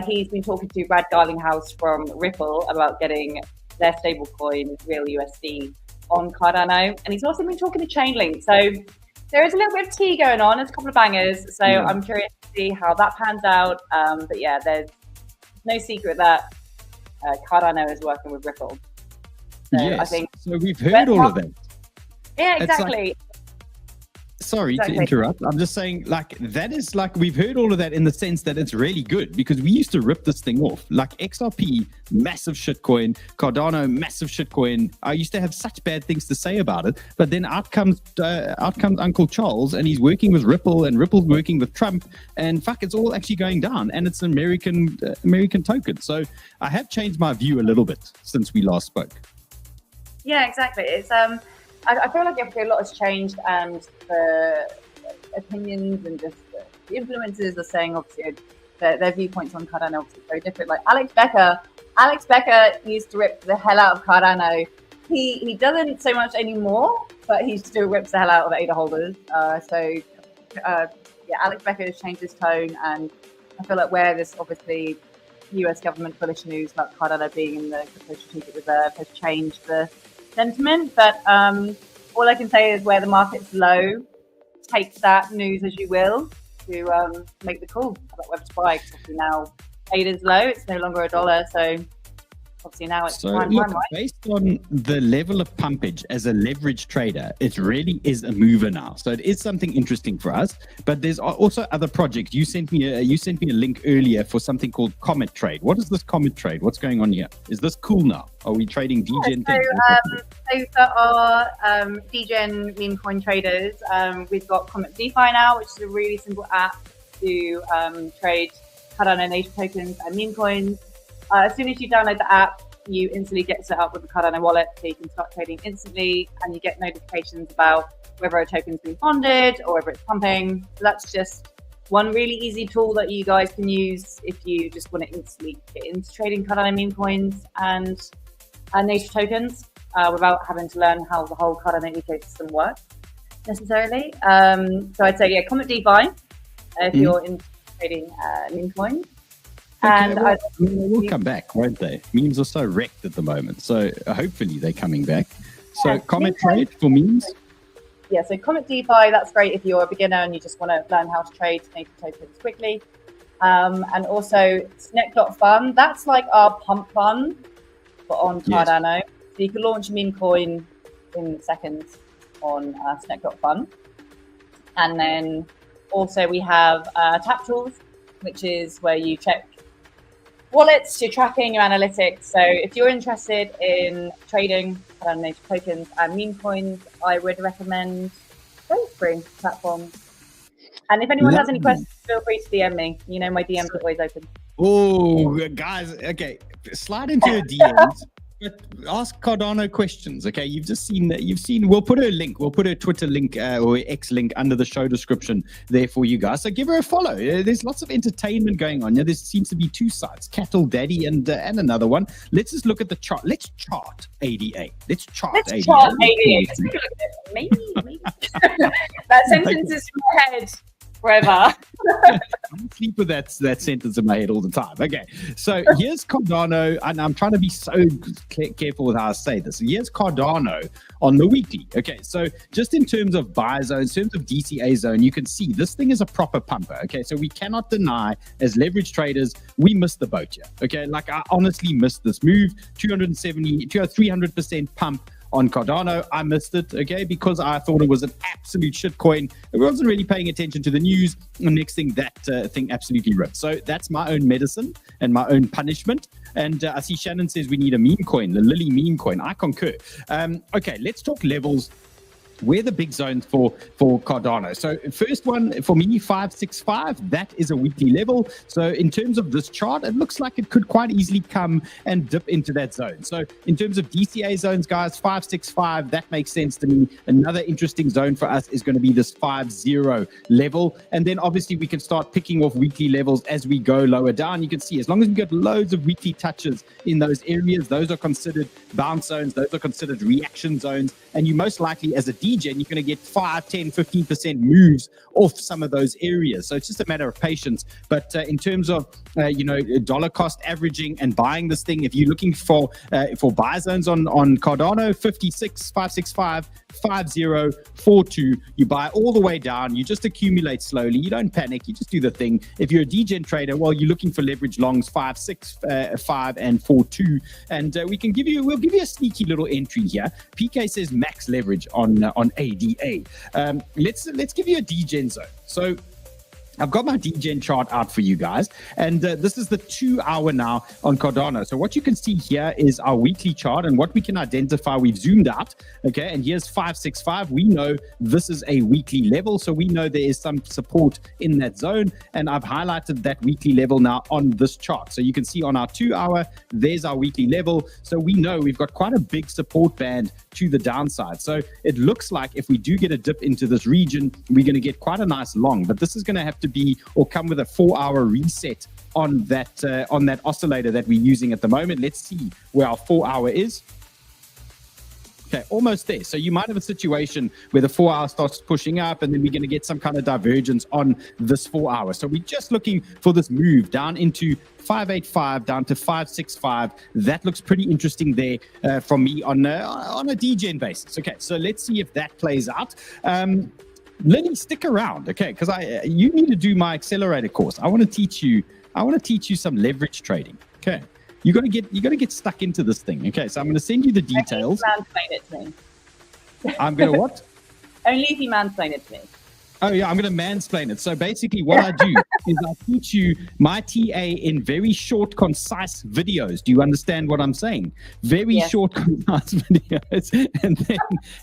he's been talking to Brad Garlinghouse from Ripple about getting their stablecoin, Real USD, on Cardano. And he's also been talking to Chainlink. So there is a little bit of tea going on. There's a couple of bangers. So I'm curious to see how that pans out. But yeah, there's no secret that Cardano is working with Ripple. So yes. I think so we've heard all of that. Yeah, exactly. Sorry to interrupt. I'm just saying, like, that is like, we've heard all of that in the sense that it's really good because we used to rip this thing off. Like XRP, massive shitcoin, Cardano, massive shitcoin. I used to have such bad things to say about it, but then out comes Uncle Charles, and he's working with Ripple, and Ripple's working with Trump, and fuck, it's all actually going down, and it's an American token. So I have changed my view a little bit since we last spoke. Yeah, exactly. It's I feel like a lot has changed, and the opinions and just the influencers are saying obviously their viewpoints on Cardano obviously very different. Like Alex Becker used to rip the hell out of Cardano. He doesn't so much anymore, but he still rips the hell out of ADA holders. Alex Becker has changed his tone, and I feel like where this obviously US government bullish news about Cardano being in the crypto strategic reserve has changed the sentiment, but all I can say is where the market's low, take that news as you will to make the call about whether to buy. Because obviously now ADA's low, it's no longer $1, so obviously now it's prime time, right? Based on the level of pumpage as a leverage trader, it really is a mover now. So it is something interesting for us. But there's also other projects. You sent me a link earlier for something called Comet Trade. What is this Comet Trade? What's going on here? Is this cool now? Are we trading DGen things? So for our DGen meme coin traders, we've got Comet DeFi now, which is a really simple app to trade Cardano native tokens and meme coins. As soon as you download the app, you instantly get set up with the Cardano wallet, so you can start trading instantly, and you get notifications about whether a token's been funded or whether it's pumping. So that's just one really easy tool that you guys can use if you just want to instantly get into trading Cardano meme coins and native tokens without having to learn how the whole Cardano ecosystem works necessarily. So I'd say, yeah, Comet DeFi if you're into trading meme coins. Okay, and we'll come back, won't they? Memes are so wrecked at the moment, so hopefully they're coming back. So Comet Trade for memes? Yeah, so Comet DeFi, that's great if you're a beginner and you just want to learn how to trade native tokens quickly. And also Snack.fun, that's like our pump fund on Cardano. Yes. So you can launch a meme coin in seconds on Snack.fun. And then also we have Tap Tools, which is where you check wallets, your tracking, your analytics. So if you're interested in trading native tokens and meme coins, I would recommend those three platforms. And if anyone has any questions, feel free to DM me. You know, my DMs are always open. Oh, guys, okay. Slide into your DMs. But ask Cardano questions, okay? You've seen, we'll put her link, we'll put her Twitter link or X link under the show description there for you guys. So give her a follow. There's lots of entertainment going on. Yeah, there seems to be two sides, Cattle Daddy and another one. Let's just look at the chart. Let's chart ADA. Let's chart ADA. Chart ADA. Let's take a look at it. Maybe. That sentence is in my head forever. I sleep with that sentence in my head all the time. Okay, so here's Cardano, and I'm trying to be so careful with how I say this. Here's Cardano on the weekly. Okay, so just in terms of buy zone, in terms of DCA zone, you can see this thing is a proper pumper. Okay, so we cannot deny as leverage traders, we missed the boat here. Okay, like I honestly missed this move, 300% pump on Cardano. I missed it, okay, because I thought it was an absolute shit coin. I wasn't really paying attention to the news. The next thing, that thing absolutely ripped. So that's my own medicine and my own punishment. And I see Shannon says we need a meme coin, the Lily meme coin. I concur. Okay, let's talk levels. Where are the big zones for Cardano? So first one for me, 565, that is a weekly level. So in terms of this chart, it looks like it could quite easily come and dip into that zone. So in terms of DCA zones, guys, 565, that makes sense to me. Another interesting zone for us is going to be this 50 level. And then obviously we can start picking off weekly levels as we go lower down. You can see as long as we get loads of weekly touches in those areas, those are considered bounce zones, those are considered reaction zones. And you most likely as a DGen, you're going to get 5, 10, 15% moves off some of those areas. So it's just a matter of patience. But in terms of, dollar cost averaging and buying this thing, if you're looking for buy zones on Cardano, 56, 565, 50, 42, you buy all the way down. You just accumulate slowly. You don't panic. You just do the thing. If you're a DGen trader, well, you're looking for leverage longs 5, 6, 5, and 4, 2. And we'll give you a sneaky little entry here. PK says max leverage on ADA. Let's give you a DGen zone. So I've got my DGen chart out for you guys, and this is the 2 hour now on Cardano. So what you can see here is our weekly chart and what we can identify. We've zoomed out, okay, and here's 565. We know this is a weekly level, so we know there is some support in that zone, and I've highlighted that weekly level now on this chart. So you can see on our 2 hour, there's our weekly level. So we know we've got quite a big support band to the downside. So it looks like if we do get a dip into this region, we're going to get quite a nice long, but this is going to have to be or come with a 4 hour reset on that oscillator that we're using at the moment. Let's see where our 4 hour is. Okay, almost there. So you might have a situation where the 4 hour starts pushing up and then we're going to get some kind of divergence on this 4 hour. So we're just looking for this move down into 585 down to 565. That looks pretty interesting there from me on a DGen basis. Okay, so let's see if that plays out. Lenny, stick around, okay? Because you need to do my accelerator course. I want to teach you some leverage trading. Okay, you got to get stuck into this thing. Okay, so I'm going to send you the details. Only if you mansplain it to me. I'm going to what? Only if you mansplain it to me. Oh yeah, I'm going to mansplain it. So basically what I do is I teach you my TA in very short, concise videos. Do you understand what I'm saying? Very short, concise videos.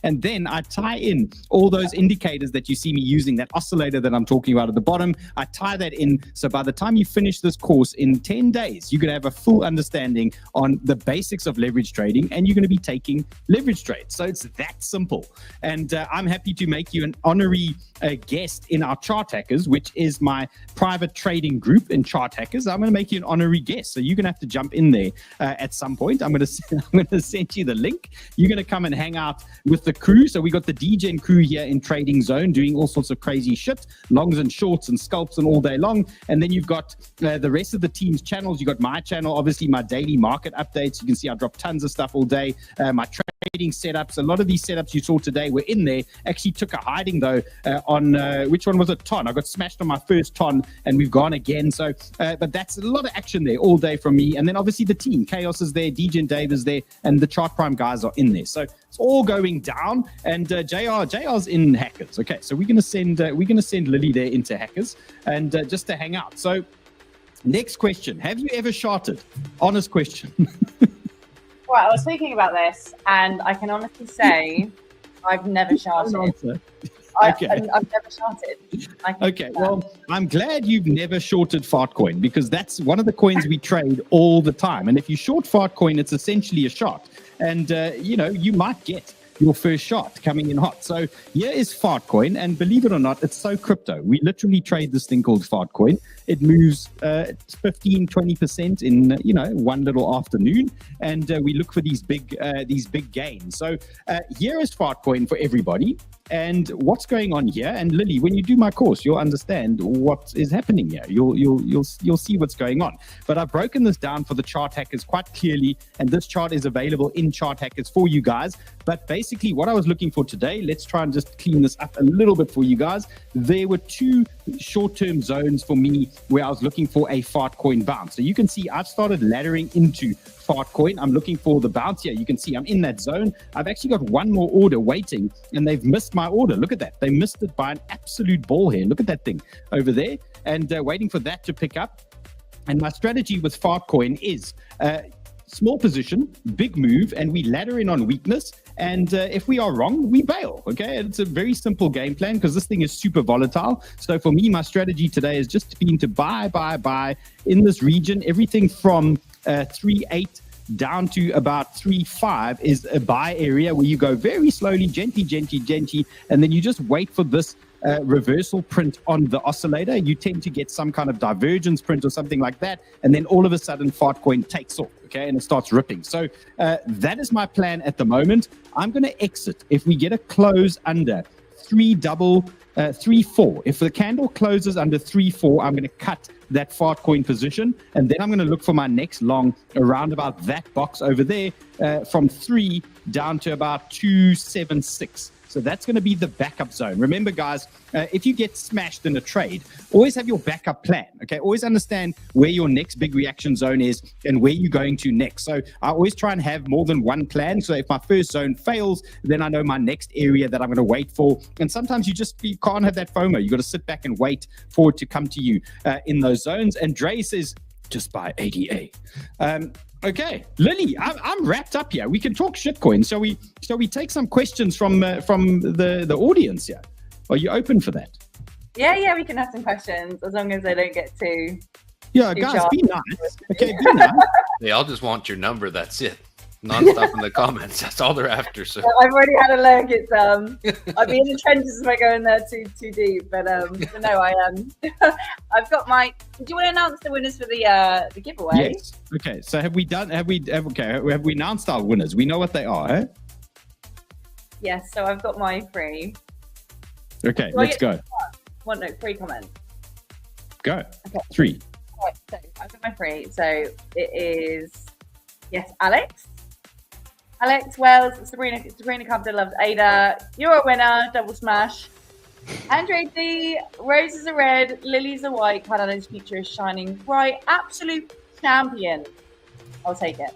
And then I tie in all those indicators that you see me using, that oscillator that I'm talking about at the bottom. I tie that in. So by the time you finish this course in 10 days, you're going to have a full understanding on the basics of leverage trading, and you're going to be taking leverage trades. So it's that simple. And I'm happy to make you an honorary guest in our Chart Hackers, which is my private trading group in Chart Hackers. I'm going to make you an honorary guest, so you're going to have to jump in there at some point. I'm going to send you the link. You're going to come and hang out with the crew. So we got the DGen crew here in Trading Zone doing all sorts of crazy shit, longs and shorts and scalps and all day long. And then you've got the rest of the team's channels. You got my channel, obviously my daily market updates. You can see I drop tons of stuff all day. My trading setups, a lot of these setups you saw today were in there. Actually took a hiding though on which one was it? Ton. I got smashed on my first ton and we've gone again. So, but that's a lot of action there all day from me. And then obviously the team, 𝗏𝗄𝗃 is there, DJ and Dave is there, and the Chart Prime guys are in there. So it's all going down. And JR's in Hackers. Okay, so we're gonna send Lily there into Hackers and just to hang out. So next question: have you ever sharted? Honest question. Well, I was thinking about this, and I can honestly say I've never sharted. Okay. I've never sharted. Okay, well, I'm glad you've never shorted Fartcoin, because that's one of the coins we trade all the time. And if you short Fartcoin, it's essentially a shot. And, you might get your first shot coming in hot. So here is Fartcoin, and believe it or not, it's so crypto. We literally trade this thing called Fartcoin. It moves 15-20% in one little afternoon, and we look for these big gains. So here is Fartcoin for everybody. And what's going on here? And Lily, when you do my course, you'll understand what is happening here. You'll see what's going on. But I've broken this down for the chart hackers quite clearly, and this chart is available in Chart Hackers for you guys. But basically, what I was looking for today, let's try and just clean this up a little bit for you guys. There were two short-term zones for me where I was looking for a Fartcoin bounce. So you can see I've started laddering into Fartcoin. I'm looking for the bounce here. You can see I'm in that zone. I've actually got one more order waiting, and they've missed my order. Look at that. They missed it by an absolute ball here. Look at that thing over there, and waiting for that to pick up. And my strategy with Fartcoin is small position, big move, and we ladder in on weakness. And if we are wrong, we bail. Okay, and it's a very simple game plan because this thing is super volatile. So for me, my strategy today is just been to buy in this region. Everything from 3.8 down to about 3.5 is a buy area where you go very slowly, gently, and then you just wait for this reversal print on the oscillator. You tend to get some kind of divergence print or something like that, and then all of a sudden Fartcoin takes off, okay, and it starts ripping. So that is my plan at the moment. I'm going to exit if we get a close under 3.4. If the candle closes under 3.4, I'm going to cut that Fartcoin position, and then I'm going to look for my next long around about that box over there, from 3 down to about 2.76. So that's going to be the backup zone. Remember, guys, if you get smashed in a trade, always have your backup plan, okay? Always understand where your next big reaction zone is and where you're going to next. So I always try and have more than one plan. So if my first zone fails, then I know my next area that I'm going to wait for. And sometimes you can't have that FOMO. You got to sit back and wait for it to come to you in those zones. And Dre says, just buy ADA. Okay, Lily, I'm wrapped up here. We can talk shitcoin. So we take some questions from the audience here. Are you open for that? Yeah, we can have some questions as long as they don't get too. Yeah, guys, sharp. be nice. Okay, be nice. They all just want your number. That's it. Non-stop in the comments. That's all they're after. So I've already had a look. It's I'd be in the trenches if I go in there too deep. But no, I've got my. Do you want to announce the winners for the giveaway? Yes. Okay. So have we announced our winners? We know what they are, eh? Yes. So I've got my free. Okay, let's go. One, no, 3 comments. Go. Okay. 3. Right, so I've got my free. So it is Alex Wells, 𝗵𝗂𝗶𝗴𝗶 loves Ada. You're a winner. Double smash. Andre D. Roses are red. Lilies are white. Cardano's future is shining bright. Absolute champion. I'll take it.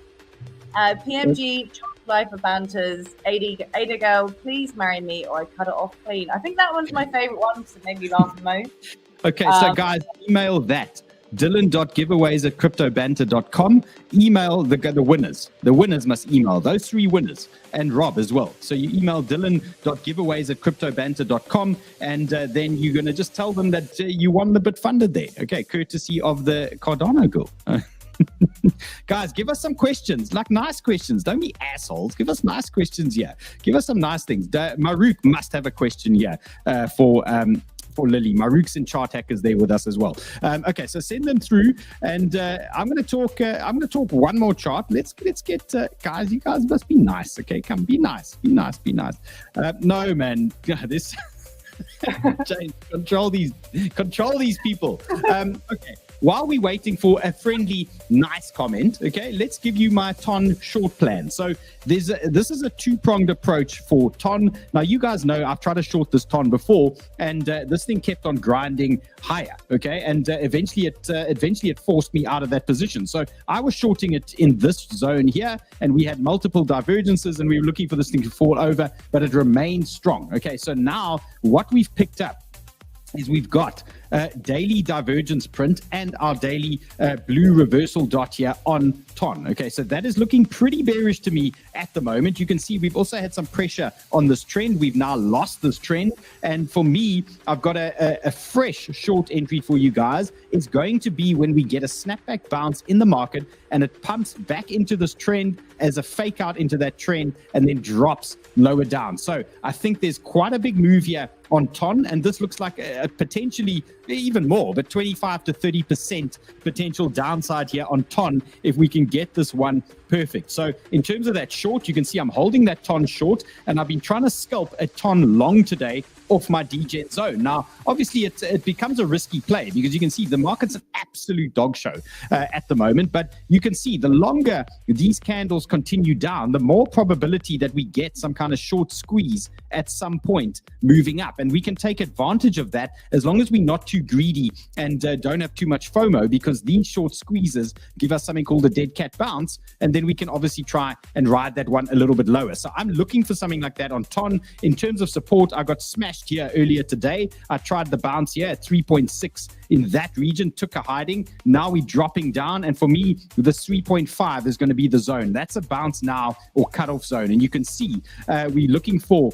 PMG. Life of Banters. Ada girl, please marry me or I cut it off clean. I think that one's my favorite one because it made me laugh the most. Okay, so guys, email that. Dylan.giveaways@cryptobanter.com. Email the winners. The winners must email those 3 winners and Rob as well. So you email Dylan.giveaways@cryptobanter.com, and then you're going to just tell them that you won the bit funded there. Okay, courtesy of the Cardano girl. Guys, give us some questions, like nice questions. Don't be assholes. Give us nice questions here. Give us some nice things. Maruk must have a question here for Lily. Maruk's in Chart Hackers there with us as well. Okay, so send them through, and I'm going to talk one more chart. Let's get guys. You guys must be nice. Okay, come be nice. Be nice. No, man. This. Control these people. Okay, while we're waiting for a friendly, nice comment, okay, let's give you my TON short plan. So this is a two-pronged approach for TON. Now, you guys know I've tried to short this TON before, and this thing kept on grinding higher, okay, and eventually it forced me out of that position. So I was shorting it in this zone here, and we had multiple divergences, and we were looking for this thing to fall over, but it remained strong. Okay, so now what we've picked up is we've got daily divergence print and our daily blue reversal dot here on TON. Okay, so that is looking pretty bearish to me at the moment. You can see we've also had some pressure on this trend. We've now lost this trend. And for me, I've got a fresh short entry for you guys. It's going to be when we get a snapback bounce in the market and it pumps back into this trend as a fake out into that trend and then drops lower down. So I think there's quite a big move here on TON, and this looks like a potentially even more, but 25 to 30% potential downside here on TON if we can get this one perfect. So in terms of that short, you can see I'm holding that TON short, and I've been trying to scalp a TON long today off my DGen zone. Now, obviously, it becomes a risky play because you can see the market's an absolute dog show at the moment, but you can see the longer these candles continue down, the more probability that we get some kind of short squeeze at some point moving up. And we can take advantage of that as long as we're not too greedy and don't have too much FOMO, because these short squeezes give us something called a dead cat bounce, and then we can obviously try and ride that one a little bit lower. So I'm looking for something like that on TON. In terms of support, I got smashed here earlier today. I tried the bounce here at 3.6 in that region, took a hiding. Now we're dropping down, and for me, this 3.5 is going to be the zone. That's a bounce now or cutoff zone, and you can see we're looking for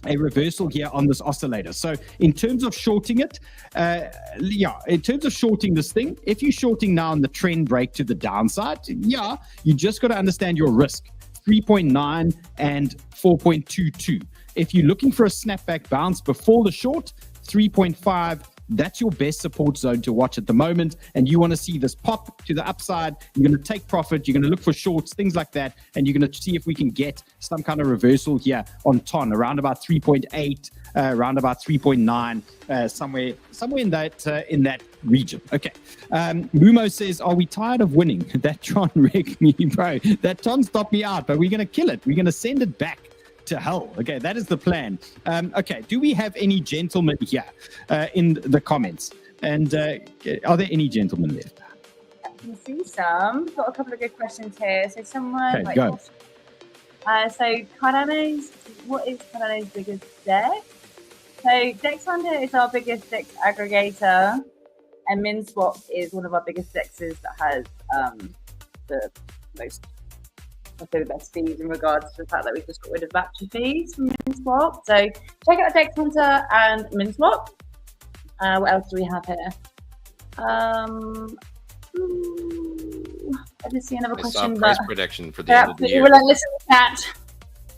a reversal here on this oscillator. So in terms of shorting it, in terms of shorting this thing, if you're shorting now on the trend break to the downside, you just got to understand your risk, 3.9 and 4.22. If you're looking for a snapback bounce before the short, 3.5, that's your best support zone to watch at the moment. And you want to see this pop to the upside. You're going to take profit. You're going to look for shorts, things like that. And you're going to see if we can get some kind of reversal here on TON around about 3.8, around about 3.9, somewhere in that region. Okay. Mumo says, are we tired of winning? That TON wrecked me, bro. That TON stopped me out, but we're going to kill it. We're going to send it back to hell. Okay, that is the plan. Okay, do we have any gentlemen here in the comments? And are there any gentlemen left? I can see some. Got a couple of good questions here. So someone okay, go. So Cardano's, what is Cardano's biggest deck? So Dex Hunter is our biggest Dex aggregator, and MinSwap is one of our biggest dexes that has the most, I'd say, the best fees in regards to the fact that we just got rid of battery fees from MinSwap. So check out Dex Hunter and MinSwap. What else do we have here? I just see another question. Price prediction for the end of the year. Relentless in the chat.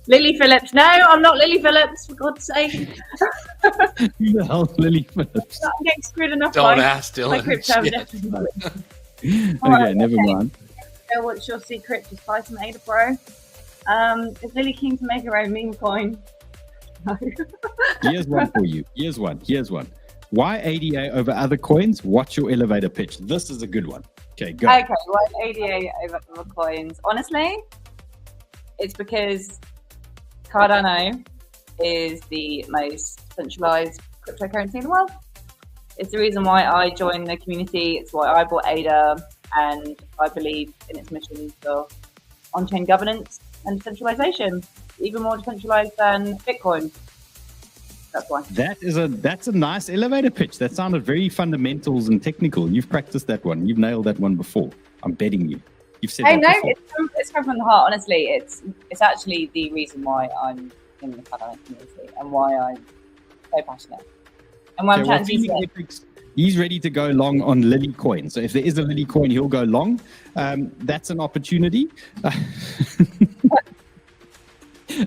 Lily Phillips. No, I'm not Lily Phillips, for God's sake. Who the hell's Lily Phillips? I'm getting screwed enough. Don't ask, Dylan. Okay, never mind. So what's your secret? Just buy some ADA Pro. Is Lily keen to make her own meme coin? No. Here's one for you. Here's one. Why ADA over other coins? Watch your elevator pitch. This is a good one. Okay, go. Okay, why ADA over other coins? Honestly, it's because Cardano is the most centralized cryptocurrency in the world. It's the reason why I joined the community. It's why I bought ADA, and I believe in its mission for on-chain governance and decentralization, even more decentralized than Bitcoin. That's why. That's a nice elevator pitch. That sounded very fundamentals and technical. You've practiced that one. You've nailed that one before. I'm betting you. You've said that before. It's come from the heart. Honestly, it's actually the reason why I'm in the Cardano community and why I'm so passionate. And why I'm chatting to you. He's ready to go long on Lily coin. So if there is a Lily coin, he'll go long. That's an opportunity.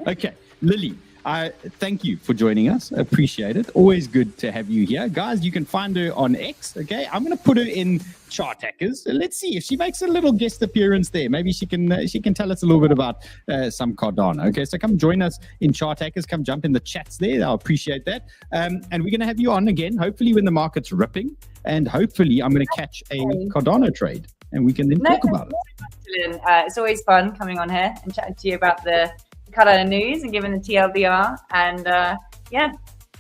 Okay, Lily, I thank you for joining us. Appreciate it. Always good to have you here. Guys, you can find her on X, okay? I'm going to put her in Chart Hackers. Let's see if she makes a little guest appearance there. Maybe she can tell us a little bit about some Cardano. Okay, so come join us in Chart Hackers. Come jump in the chats there. I'll appreciate that. And we're going to have you on again, hopefully when the market's ripping. and hopefully I'm going to catch a Cardano trade, and we can then talk about it. It's always fun coming on here and chatting to you about the Cardano news and giving the TLDR. And yeah,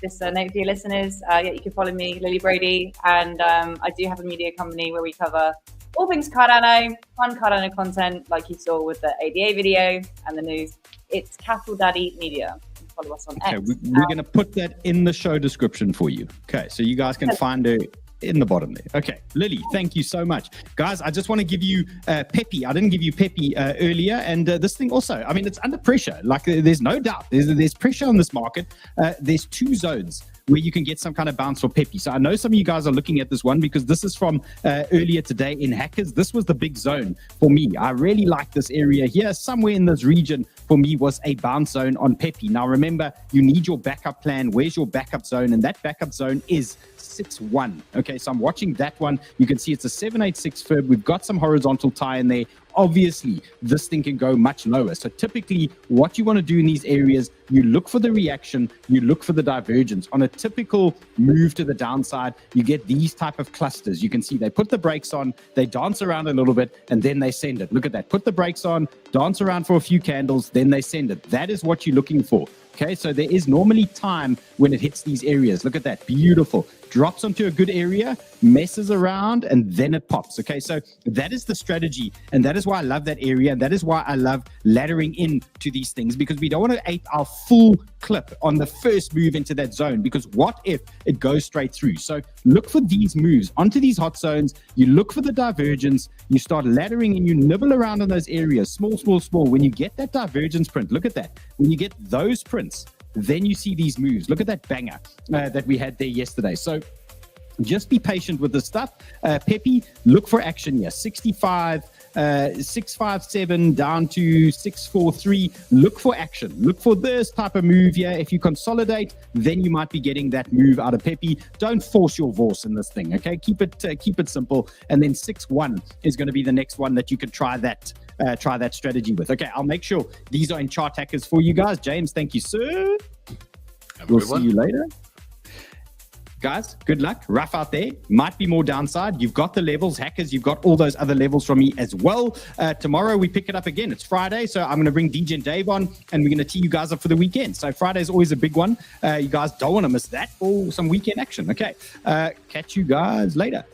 just a note for your listeners, yeah, you can follow me, Lily Brodi, and I do have a media company where we cover all things Cardano, fun Cardano content, like you saw with the ADA video and the news. It's Capital Daddy Media. Follow us on X. We're going to put that in the show description for you. Okay, so you guys can find her in the bottom there. Okay, Lily, thank you so much. Guys, I just want to give you 𝗵𝗵𝗵. I didn't give you 𝗵𝗵𝗵 earlier, and this thing also, I mean, it's under pressure. Like, there's no doubt. There's pressure on this market. There's two zones where you can get some kind of bounce for 𝗵𝗵𝗵. So I know some of you guys are looking at this one because this is from earlier today in Hackers. This was the big zone for me. I really like this area here. Somewhere in this region for me was a bounce zone on 𝗵𝗵𝗵. Now remember, you need your backup plan. Where's your backup zone? And that backup zone is 6-1. Okay, so I'm watching that one. You can see it's a 786 fib. We've got some horizontal tie in there. Obviously, this thing can go much lower. So typically, what you want to do in these areas, you look for the reaction, you look for the divergence. On a typical move to the downside, you get these type of clusters. You can see they put the brakes on, they dance around a little bit, and then they send it. Look at that. Put the brakes on, dance around for a few candles, then they send it. That is what you're looking for. Okay, so there is normally time when it hits these areas. Look at that. Beautiful. Drops onto a good area, messes around, and then it pops. Okay, so that is the strategy, and that is why I love that area, and that is why I love laddering into these things, because we don't want to ape our full clip on the first move into that zone, because what if it goes straight through? So look for these moves onto these hot zones. You look for the divergence. You start laddering and you nibble around in those areas, small, small, small. When you get that divergence print, look at that. When you get those prints, then you see these moves. Look at that banger that we had there yesterday. So just be patient with this stuff. 𝗵𝗵𝗵, look for action here. 65, 657 down to 643. Look for action. Look for this type of move here. If you consolidate, then you might be getting that move out of 𝗵𝗵𝗵. Don't force your voice in this thing, okay? Keep it simple. And then 6-1 is going to be the next one that you could try that strategy with. Okay, I'll make sure these are in chart hackers for you guys. James, thank you, sir. We'll see you later. Guys, good luck. Rough out there. Might be more downside. You've got the levels. Hackers, you've got all those other levels from me as well. Tomorrow, we pick it up again. It's Friday, so I'm going to bring DJ and Dave on, and we're going to tee you guys up for the weekend. So Friday is always a big one. You guys don't want to miss that or some weekend action. Okay, catch you guys later.